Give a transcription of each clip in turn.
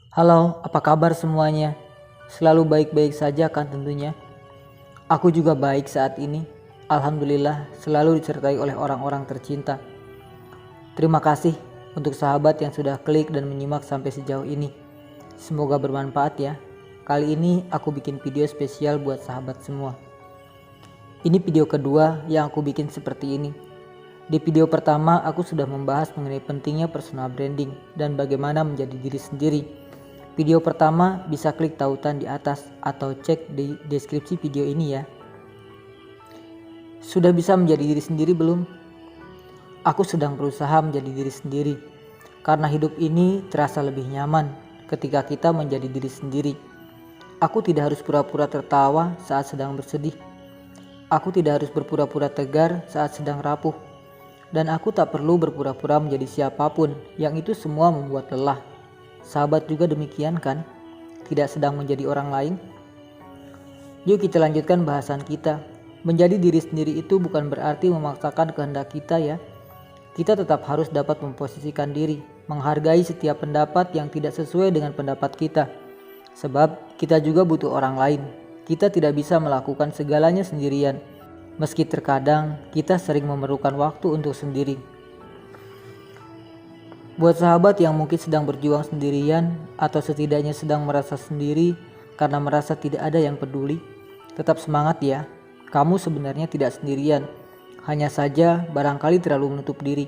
Halo, apa kabar semuanya? Selalu baik-baik saja kan tentunya. Aku juga baik saat ini. Alhamdulillah selalu disertai oleh orang-orang tercinta. Terima kasih untuk sahabat yang sudah klik dan menyimak sampai sejauh ini. Semoga bermanfaat ya. Kali ini aku bikin video spesial buat sahabat semua. Ini video kedua yang aku bikin seperti ini. Di video pertama aku sudah membahas mengenai pentingnya personal branding dan bagaimana menjadi diri sendiri. Video pertama bisa klik tautan di atas atau cek di deskripsi video ini ya. Sudah bisa menjadi diri sendiri belum? Aku sedang berusaha menjadi diri sendiri karena hidup ini terasa lebih nyaman ketika kita menjadi diri sendiri. Aku tidak harus pura-pura tertawa saat sedang bersedih. Aku tidak harus berpura-pura tegar saat sedang rapuh. Dan aku tak perlu berpura-pura menjadi siapapun, yang itu semua membuat lelah. Sahabat juga demikian kan? Tidak sedang menjadi orang lain? Yuk kita lanjutkan bahasan kita. Menjadi diri sendiri itu bukan berarti memaksakan kehendak kita ya. Kita tetap harus dapat memposisikan diri, menghargai setiap pendapat yang tidak sesuai dengan pendapat kita. Sebab kita juga butuh orang lain. Kita tidak bisa melakukan segalanya sendirian. Meski terkadang kita sering memerlukan waktu untuk sendiri. Buat sahabat yang mungkin sedang berjuang sendirian atau setidaknya sedang merasa sendiri karena merasa tidak ada yang peduli, tetap semangat ya. Kamu sebenarnya tidak sendirian. Hanya saja barangkali terlalu menutup diri.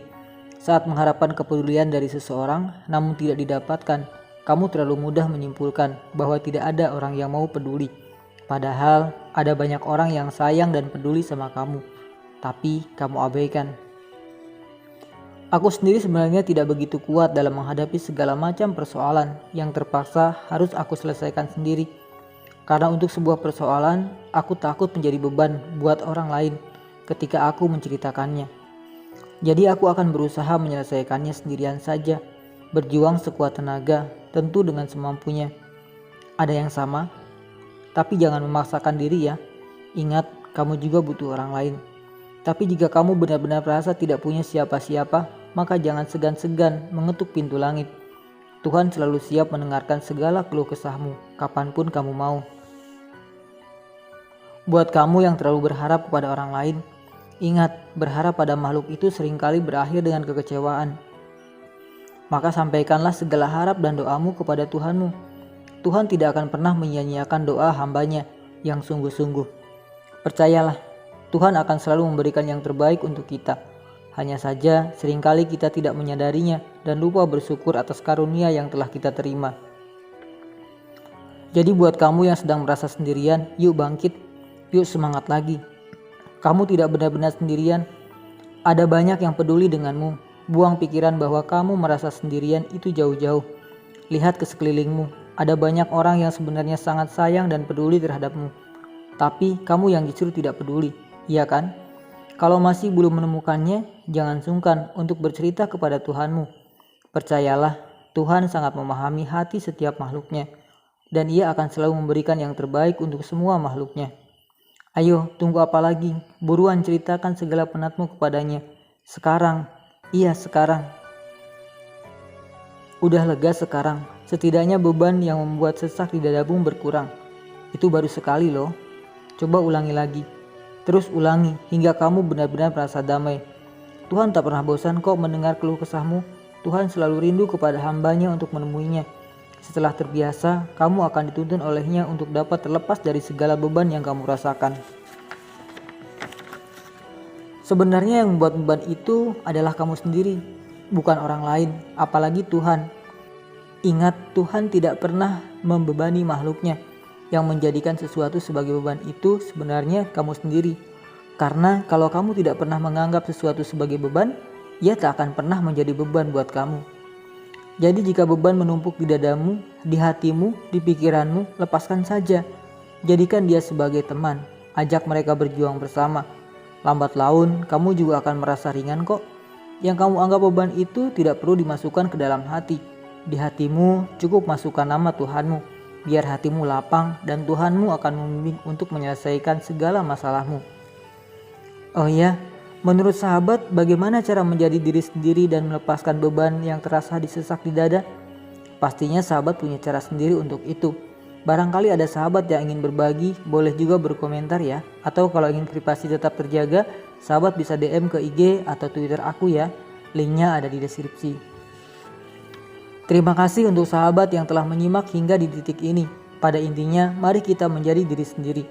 Saat mengharapkan kepedulian dari seseorang namun tidak didapatkan, kamu terlalu mudah menyimpulkan bahwa tidak ada orang yang mau peduli. Padahal ada banyak orang yang sayang dan peduli sama kamu, tapi kamu abaikan. Aku sendiri sebenarnya tidak begitu kuat dalam menghadapi segala macam persoalan yang terpaksa harus aku selesaikan sendiri. Karena untuk sebuah persoalan, aku takut menjadi beban buat orang lain ketika aku menceritakannya. Jadi aku akan berusaha menyelesaikannya sendirian saja, berjuang sekuat tenaga, tentu dengan semampunya. Ada yang sama? Tapi jangan memaksakan diri ya. Ingat, kamu juga butuh orang lain. Tapi jika kamu benar-benar merasa tidak punya siapa-siapa, maka jangan segan-segan mengetuk pintu langit. Tuhan selalu siap mendengarkan segala keluh kesahmu, kapanpun kamu mau. Buat kamu yang terlalu berharap kepada orang lain, ingat, berharap pada makhluk itu seringkali berakhir dengan kekecewaan. Maka sampaikanlah segala harap dan doamu kepada Tuhanmu. Tuhan tidak akan pernah menyia-nyiakan doa hambanya yang sungguh-sungguh. Percayalah, Tuhan akan selalu memberikan yang terbaik untuk kita. Hanya saja seringkali kita tidak menyadarinya dan lupa bersyukur atas karunia yang telah kita terima. Jadi buat kamu yang sedang merasa sendirian, yuk bangkit, yuk semangat lagi. Kamu tidak benar-benar sendirian. Ada banyak yang peduli denganmu. Buang pikiran bahwa kamu merasa sendirian itu jauh-jauh. Lihat ke sekelilingmu, ada banyak orang yang sebenarnya sangat sayang dan peduli terhadapmu. Tapi kamu yang justru tidak peduli, iya kan? Kalau masih belum menemukannya, jangan sungkan untuk bercerita kepada Tuhanmu. Percayalah, Tuhan sangat memahami hati setiap makhluknya, dan Ia akan selalu memberikan yang terbaik untuk semua makhluknya. Ayo, tunggu apa lagi? Buruan ceritakan segala penatmu kepadanya. Sekarang, iya sekarang. Udah lega sekarang, setidaknya beban yang membuat sesak di dadamu berkurang. Itu baru sekali loh. Coba ulangi lagi. Terus ulangi hingga kamu benar-benar merasa damai. Tuhan tak pernah bosan kok mendengar keluh kesahmu. Tuhan selalu rindu kepada hambanya untuk menemuinya. Setelah terbiasa, kamu akan dituntun olehnya untuk dapat terlepas dari segala beban yang kamu rasakan. Sebenarnya yang membuat beban itu adalah kamu sendiri, bukan orang lain, apalagi Tuhan. Ingat, Tuhan tidak pernah membebani makhluknya. Yang menjadikan sesuatu sebagai beban itu sebenarnya kamu sendiri. Karena kalau kamu tidak pernah menganggap sesuatu sebagai beban, ia tak akan pernah menjadi beban buat kamu. Jadi jika beban menumpuk di dadamu, di hatimu, di pikiranmu, lepaskan saja. Jadikan dia sebagai teman, ajak mereka berjuang bersama. Lambat laun, kamu juga akan merasa ringan kok. Yang kamu anggap beban itu tidak perlu dimasukkan ke dalam hati. Di hatimu cukup masukkan nama Tuhanmu. Biar hatimu lapang dan Tuhanmu akan membimbing untuk menyelesaikan segala masalahmu. Oh iya, menurut sahabat bagaimana cara menjadi diri sendiri dan melepaskan beban yang terasa disesak di dada? Pastinya sahabat punya cara sendiri untuk itu. Barangkali ada sahabat yang ingin berbagi, boleh juga berkomentar ya. Atau kalau ingin privasi tetap terjaga, sahabat bisa DM ke IG atau Twitter aku ya. Linknya ada di deskripsi. Terima kasih untuk sahabat yang telah menyimak hingga di titik ini. Pada intinya, mari kita menjadi diri sendiri.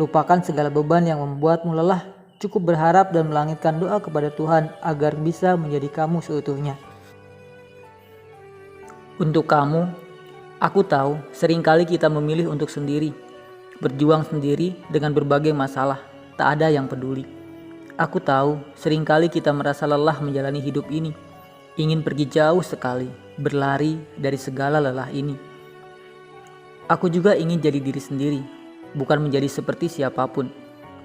Lupakan segala beban yang membuatmu lelah. Cukup berharap dan melangitkan doa kepada Tuhan agar bisa menjadi kamu seutuhnya. Untuk kamu, aku tahu seringkali kita memilih untuk sendiri, berjuang sendiri dengan berbagai masalah, tak ada yang peduli. Aku tahu seringkali kita merasa lelah menjalani hidup ini, ingin pergi jauh sekali, berlari dari segala lelah ini. Aku juga ingin jadi diri sendiri, bukan menjadi seperti siapapun,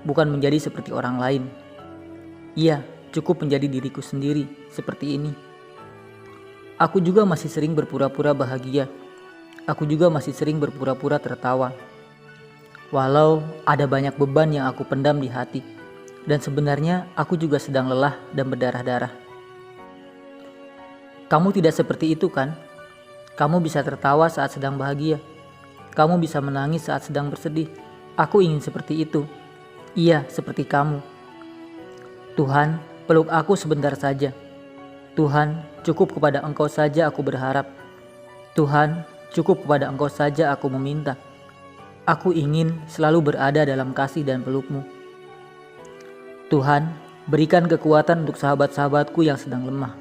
bukan menjadi seperti orang lain. Iya, cukup menjadi diriku sendiri, seperti ini. Aku juga masih sering berpura-pura bahagia. Aku juga masih sering berpura-pura tertawa. Walau ada banyak beban yang aku pendam di hati. Dan sebenarnya aku juga sedang lelah dan berdarah-darah. Kamu tidak seperti itu kan? Kamu bisa tertawa saat sedang bahagia. Kamu bisa menangis saat sedang bersedih. Aku ingin seperti itu. Iya, seperti kamu. Tuhan, peluk aku sebentar saja. Tuhan, cukup kepada Engkau saja aku berharap. Tuhan, cukup kepada Engkau saja aku meminta. Aku ingin selalu berada dalam kasih dan peluk-Mu. Tuhan, berikan kekuatan untuk sahabat-sahabatku yang sedang lemah.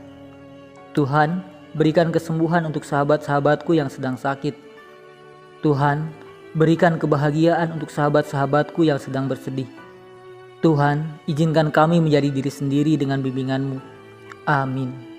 Tuhan, berikan kesembuhan untuk sahabat-sahabatku yang sedang sakit. Tuhan, berikan kebahagiaan untuk sahabat-sahabatku yang sedang bersedih. Tuhan, izinkan kami menjadi diri sendiri dengan bimbingan-Mu. Amin.